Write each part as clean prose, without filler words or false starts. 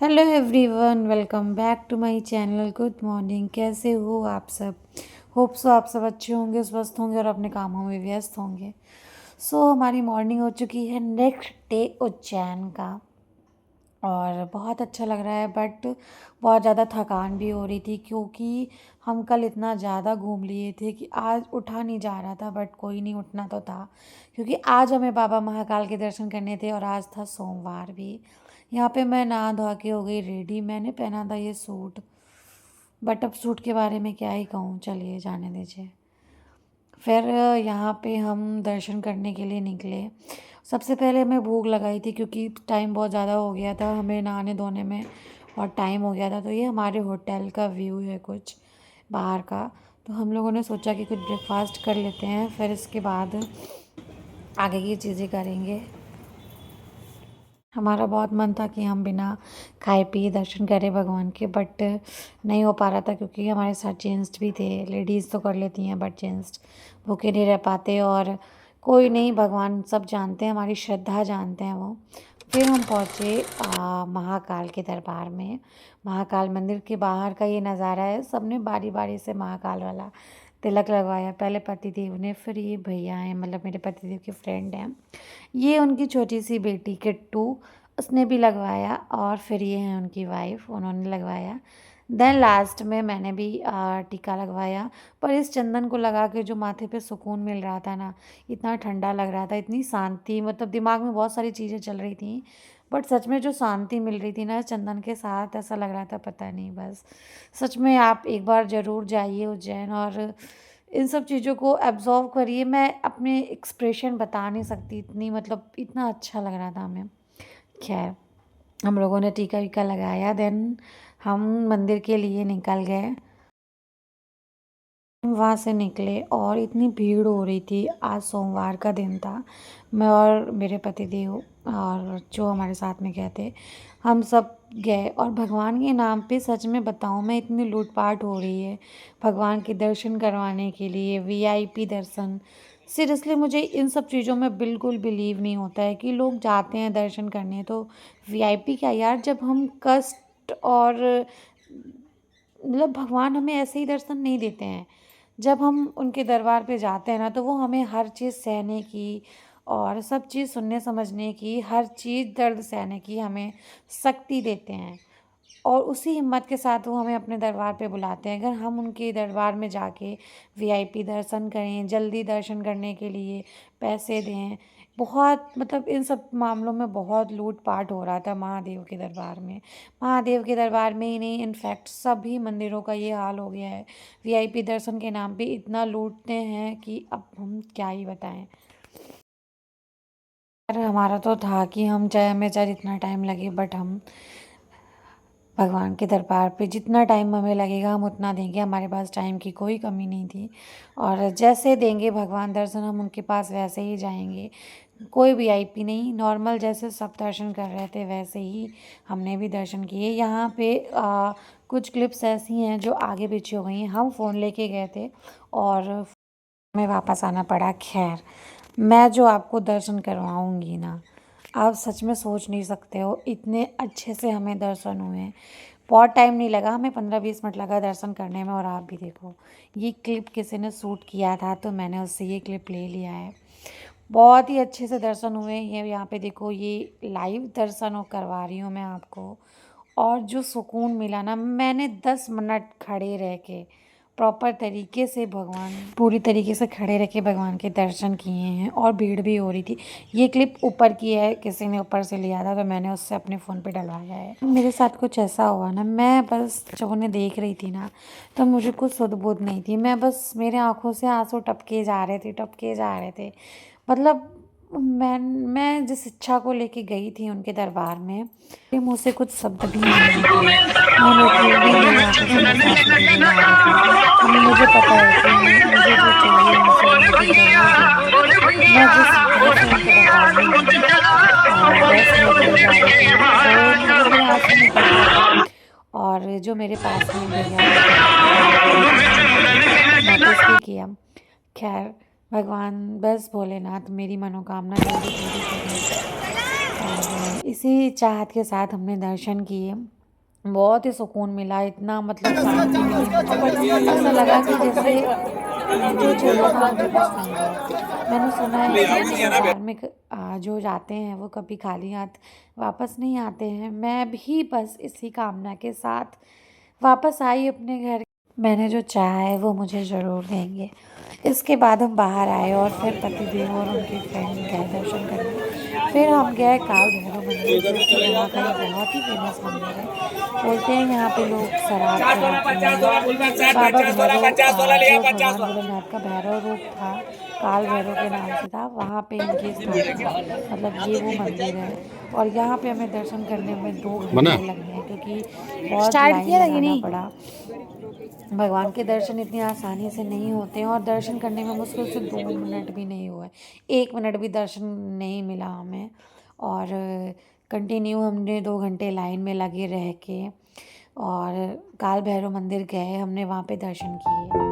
Hello everyone, welcome back to my channel. Good morning. कैसे हो आप सब? होप सो आप सब अच्छे होंगे, स्वस्थ होंगे और अपने कामों में व्यस्त होंगे। हमारी मॉर्निंग हो चुकी है नेक्स्ट डे उज्जैन का, और बहुत अच्छा लग रहा है। बट बहुत ज़्यादा थकान भी हो रही थी क्योंकि हम कल इतना ज़्यादा घूम लिए थे कि आज उठा नहीं जा रहा था। बट कोई नहीं, उठना तो था क्योंकि आज हमें बाबा महाकाल के दर्शन करने थे और आज था सोमवार भी। यहाँ पे मैं नहा धो के हो गई रेडी। मैंने पहना था ये सूट, बट अब सूट के बारे में क्या ही कहूँ, चलिए जाने दीजिए। फिर यहाँ पे हम दर्शन करने के लिए निकले। सबसे पहले हमें भूख लगाई थी क्योंकि टाइम बहुत ज़्यादा हो गया था हमें नहाने धोने में, और टाइम हो गया था। तो ये हमारे होटल का व्यू है कुछ बाहर का। तो हम लोगों ने सोचा कि कुछ ब्रेकफास्ट कर लेते हैं, फिर इसके बाद आगे की चीज़ें करेंगे। हमारा बहुत मन था कि हम बिना खाए पिए दर्शन करें भगवान के, बट नहीं हो पा रहा था क्योंकि हमारे साथ जेंट्स भी थे। लेडीज़ तो कर लेती हैं बट जेंट्स भूखे नहीं रह पाते। और कोई नहीं, भगवान सब जानते हैं, हमारी श्रद्धा जानते हैं वो। फिर हम पहुँचे महाकाल के दरबार में। महाकाल मंदिर के बाहर का ये नज़ारा है। सबने बारी बारी से महाकाल वाला तिलक लगवाया, पहले पतिदेव ने, फिर ये भैया हैं, मतलब मेरे पतिदेव के फ्रेंड हैं, ये उनकी छोटी सी बेटी किट्टू, उसने भी लगवाया, और फिर ये हैं उनकी वाइफ, उन्होंने लगवाया। देन लास्ट में मैंने भी टीका लगवाया। पर इस चंदन को लगा के जो माथे पे सुकून मिल रहा था ना, इतना ठंडा लग रहा था, इतनी शांति, मतलब दिमाग में बहुत सारी चीज़ें चल रही थी, बट सच में जो शांति मिल रही थी ना इस चंदन के साथ, ऐसा लग रहा था पता नहीं। बस सच में आप एक बार ज़रूर जाइए उज्जैन और इन सब चीज़ों को एब्ज़ॉर्व करिए। मैं अपने एक्सप्रेशन बता नहीं सकती, इतनी मतलब इतना अच्छा लग रहा था हमें। खैर, हम लोगों ने टीका वीका लगाया, देन हम मंदिर के लिए निकल गए। हम वहाँ से निकले और इतनी भीड़ हो रही थी, आज सोमवार का दिन था। मैं और मेरे पतिदेव और जो हमारे साथ में गए थे, हम सब गए, और भगवान के नाम पे सच में बताऊँ मैं, इतनी लूटपाट हो रही है भगवान के दर्शन करवाने के लिए, वीआईपी दर्शन। सीरियसली मुझे इन सब चीज़ों में बिल्कुल बिलीव नहीं होता है कि लोग जाते हैं दर्शन करने तो वीआईपी क्या यार, जब हम कष्ट और मतलब भगवान हमें ऐसे ही दर्शन नहीं देते हैं। जब हम उनके दरबार पे जाते हैं ना, तो वो हमें हर चीज़ सहने की और सब चीज़ सुनने समझने की, हर चीज़ दर्द सहने की हमें शक्ति देते हैं, और उसी हिम्मत के साथ वो हमें अपने दरबार पे बुलाते हैं। अगर हम उनके दरबार में जाके वीआईपी दर्शन करें, जल्दी दर्शन करने के लिए पैसे दें, बहुत मतलब इन सब मामलों में बहुत लूट-पाट हो रहा था महादेव के दरबार में। महादेव के दरबार में ही नहीं, इनफैक्ट सभी मंदिरों का ये हाल हो गया है। वीआईपी दर्शन के नाम पे इतना लूटते हैं कि अब हम क्या ही बताएँ। पर हमारा तो था कि हम चाहे हमें चाहे जितना टाइम लगे, बट हम भगवान के दरबार पे जितना टाइम हमें लगेगा हम उतना देंगे। हमारे पास टाइम की कोई कमी नहीं थी, और जैसे देंगे भगवान दर्शन हम उनके पास वैसे ही जाएंगे। कोई वीआईपी नहीं, नॉर्मल जैसे सब दर्शन कर रहे थे वैसे ही हमने भी दर्शन किए। यहाँ पे कुछ क्लिप्स ऐसी हैं जो आगे पीछे हो गई हैं। हम फ़ोन लेके गए थे और हमें वापस आना पड़ा। खैर, मैं जो आपको दर्शन करवाऊँगी ना, आप सच में सोच नहीं सकते हो, इतने अच्छे से हमें दर्शन हुए। बहुत टाइम नहीं लगा हमें, 15-20 मिनट लगा दर्शन करने में। और आप भी देखो, ये क्लिप किसी ने शूट किया था तो मैंने उससे ये क्लिप ले लिया है। बहुत ही अच्छे से दर्शन हुए। ये यहाँ पे देखो, ये लाइव दर्शन करवा रही हूँ मैं आपको, और जो सुकून मिला ना, मैंने 10 मिनट खड़े रह के प्रॉपर तरीके से भगवान, पूरी तरीके से खड़े रह के भगवान के दर्शन किए हैं, और भीड़ भी हो रही थी। ये क्लिप ऊपर की है, किसी ने ऊपर से लिया था तो मैंने उससे अपने फ़ोन पे डलवाया है। मेरे साथ कुछ ऐसा हुआ ना, मैं बस जब उन्हें देख रही थी ना, तो मुझे कुछ सुध बुध नहीं थी। मैं बस, मेरे आँखों से आंसू टपके जा रहे थे, टपके जा रहे थे। मतलब मैं जिस इच्छा को लेके गई थी उनके दरबार में, मेरे मुँह से कुछ शब्द भी नहीं निकले। मैं लिटरली, मेरी आँखों से बस आँसू गिरे जा रहे थे। अब मुझे पता है कि मैं, मुझे जो चाहिए उनसे वो मुझे ज़रूर देंगे। मैं जिस भाव से उनके दरबार में गई, बस मैं गई जा रही थी, गए मतलब मेरे आँसू निकल रहे थे। और जो मेरे पास में एक भैया खड़े थे, उन्होंने ये नोटिस भी किया। खैर, भगवान बस भोलेनाथ मेरी मनोकामना जल्दी पूरी करें, और इसी चाहत के साथ हमने दर्शन किए। बहुत ही सुकून मिला, इतना मतलब शांति मिली मुझे। ऐसा लगा कि जैसे जो चाहिए था मुझे बस मिल गया। मैंने सुना है कि जो धार्मिक जो जाते हैं वो कभी खाली हाथ वापस नहीं आते हैं। मैं भी बस इसी कामना के साथ वापस आई अपने घर। मैंने जो चाहा है वो मुझे ज़रूर देंगे। इसके बाद हम बाहर आए और फिर पतिदेव और उनके फ्रेंड गए दर्शन करने। फिर हम गए काल भैरव मंदिर, जो कि यहाँ का एक बहुत ही फेमस मंदिर है। बोलते हैं यहाँ पे लोग शराब चढ़ाते हैं। बाबा भैरव जो भगवान भोलेनाथ का भैरव रूप था, काल भैरव के नाम से था, वहाँ पे इनकी स्थापना, मतलब ये वो मंदिर है। और यहाँ पे हमें दर्शन करने में 2 मना। घंटे लग गए, क्योंकि बहुत स्टार्ट लाइन किया था कि लगाना नहीं? पड़ा। भगवान के दर्शन इतनी आसानी से नहीं होते हैं, और दर्शन करने में मुश्किल से 2 मिनट भी नहीं हुए। 1 मिनट भी दर्शन नहीं मिला हमें। और कंटिन्यू हमने 2 घंटे लाइन में लगे रह के और काल भैरव मंदिर गए, हमने वहाँ पे दर्शन किए।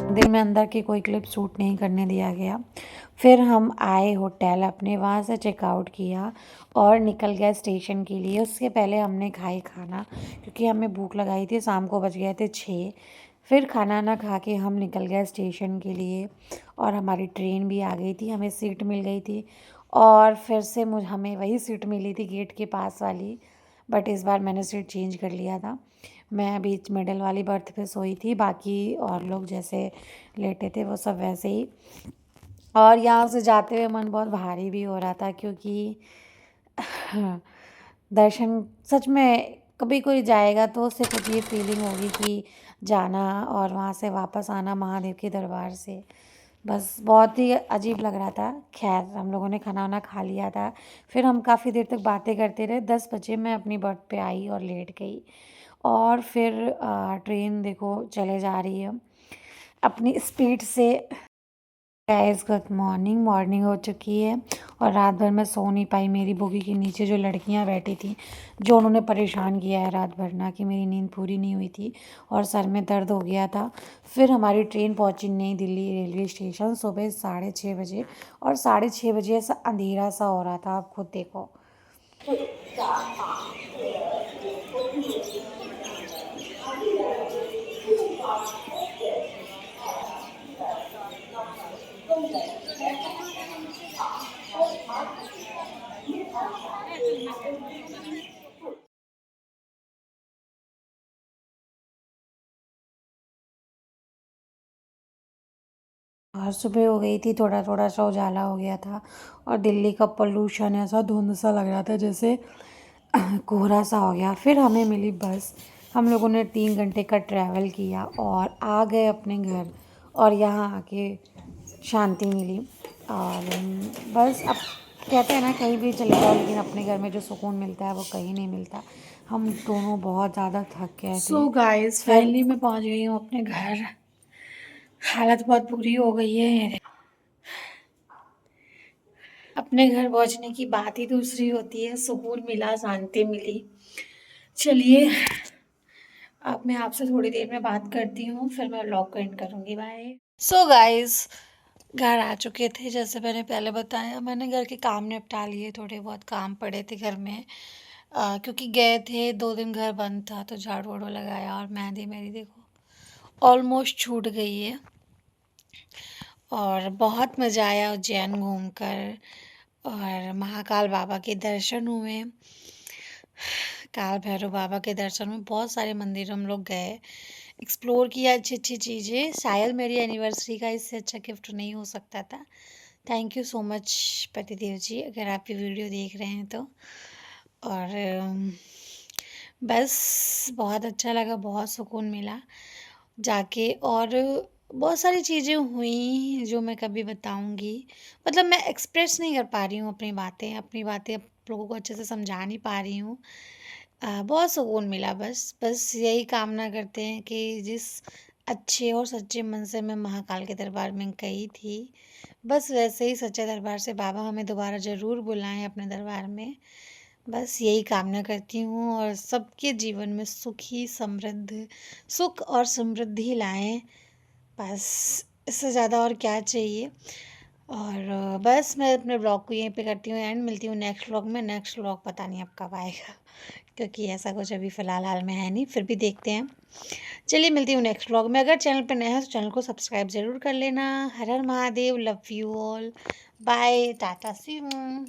मंदिर में अंदर की कोई क्लिप शूट नहीं करने दिया गया। फिर हम आए होटल अपने, वहाँ से चेकआउट किया और निकल गए स्टेशन के लिए। उससे पहले हमने खाई खाना, क्योंकि हमें भूख लगाई थी। शाम को बज गए थे 6। फिर खाना ना खा के हम निकल गए स्टेशन के लिए, और हमारी ट्रेन भी आ गई थी, हमें सीट मिल गई थी। और फिर से हमें वही सीट मिली थी गेट के पास वाली, बट इस बार मैंने सीट चेंज कर लिया था। मैं बीच मिडल वाली बर्थ पे सोई थी, बाकी और लोग जैसे लेटे थे वो सब वैसे ही। और यहाँ से जाते हुए मन बहुत भारी भी हो रहा था, क्योंकि दर्शन सच में कभी कोई जाएगा तो उससे कुछ ये फीलिंग होगी कि जाना और वहाँ से वापस आना महादेव के दरबार से, बस बहुत ही अजीब लग रहा था। खैर, हम लोगों ने खाना वाना खा लिया था। फिर हम काफ़ी देर तक बातें करते रहे। 10 बजे मैं अपनी बर्थ पे आई और लेट गई। और फिर ट्रेन देखो चले जा रही है अपनी स्पीड से। गाइस गुड मॉर्निंग, मॉर्निंग हो चुकी है और रात भर मैं सो नहीं पाई। मेरी बोगी के नीचे जो लड़कियां बैठी थी, जो उन्होंने परेशान किया है रात भर ना, कि मेरी नींद पूरी नहीं हुई थी और सर में दर्द हो गया था। फिर हमारी ट्रेन पहुंची नई दिल्ली रेलवे स्टेशन सुबह 6:30 बजे, और 6:30 बजे ऐसा अंधेरा सा हो रहा था, आप खुद देखो। और सुबह हो गई थी, थोड़ा थोड़ा सा उजाला हो गया था, और दिल्ली का पोल्यूशन ऐसा धुंध सा लग रहा था जैसे कोहरा सा हो गया। फिर हमें मिली बस। हम लोगों ने 3 घंटे का ट्रैवल किया और आ गए अपने घर, और यहाँ आके शांति मिली। और बस अब कहते हैं ना, कहीं भी चले जाओ लेकिन अपने घर में जो सुकून मिलता है वो कहीं नहीं मिलता। हम दोनों बहुत ज़्यादा थक गए थे। सो गाइस, फिर फाइनली मैं पहुंच गई हूँ अपने घर। हालत बहुत बुरी हो गई है मेरे। अपने घर पहुंचने की बात ही दूसरी होती है। सुकून मिला, शांति मिली। चलिए, अब मैं आपसे थोड़ी देर में बात करती हूँ, फिर मैं व्लॉग को एंड करूँगी। बाय। सो गाइस, घर आ चुके थे। जैसे मैंने पहले बताया, मैंने घर के काम निपटा लिए। थोड़े बहुत काम पड़े थे घर में, क्योंकि गए थे 2 दिन, घर बंद था, तो झाड़ू वाड़ू लगाया। और मेहंदी मेरी देखो ऑलमोस्ट छूट गई है। और बहुत मज़ा आया उज्जैन घूमकर, और महाकाल बाबा के दर्शन हुए। काल भैरव बाबा के दर्शन में बहुत सारे मंदिर हम लोग गए, एक्सप्लोर किया अच्छी अच्छी चीज़ें। शायद मेरी एनिवर्सरी का इससे अच्छा गिफ्ट नहीं हो सकता था। थैंक यू सो मच पतिदेव जी, अगर आप ये वीडियो देख रहे हैं तो। और बस बहुत अच्छा लगा, बहुत सुकून मिला जाके। और बहुत सारी चीज़ें हुई जो मैं कभी बताऊंगी, मतलब मैं एक्सप्रेस नहीं कर पा रही हूँ अपनी बातें आप लोगों को अच्छे से समझा नहीं पा रही हूँ। बहुत सुकून मिला। बस बस यही कामना करते हैं कि जिस अच्छे और सच्चे मन से मैं महाकाल के दरबार में गई थी। बस वैसे ही सच्चे दरबार से बाबा हमें दोबारा ज़रूर बुलाएँ अपने दरबार में। बस यही कामना करती हूँ और सबके जीवन में सुख और समृद्धि लाएँ। बस इससे ज़्यादा और क्या चाहिए। और बस मैं अपने व्लॉग को यहीं पे करती हूँ एंड। मिलती हूँ नेक्स्ट व्लॉग में। नेक्स्ट व्लॉग पता नहीं अब कब आएगा क्योंकि ऐसा कुछ अभी फ़िलहाल हाल में है नहीं, फिर भी देखते हैं। चलिए मिलती हूँ नेक्स्ट व्लॉग में। अगर चैनल पे नए हैं तो चैनल को सब्सक्राइब ज़रूर कर लेना। हर हर Mahadev, love you all, bye, tata, see you.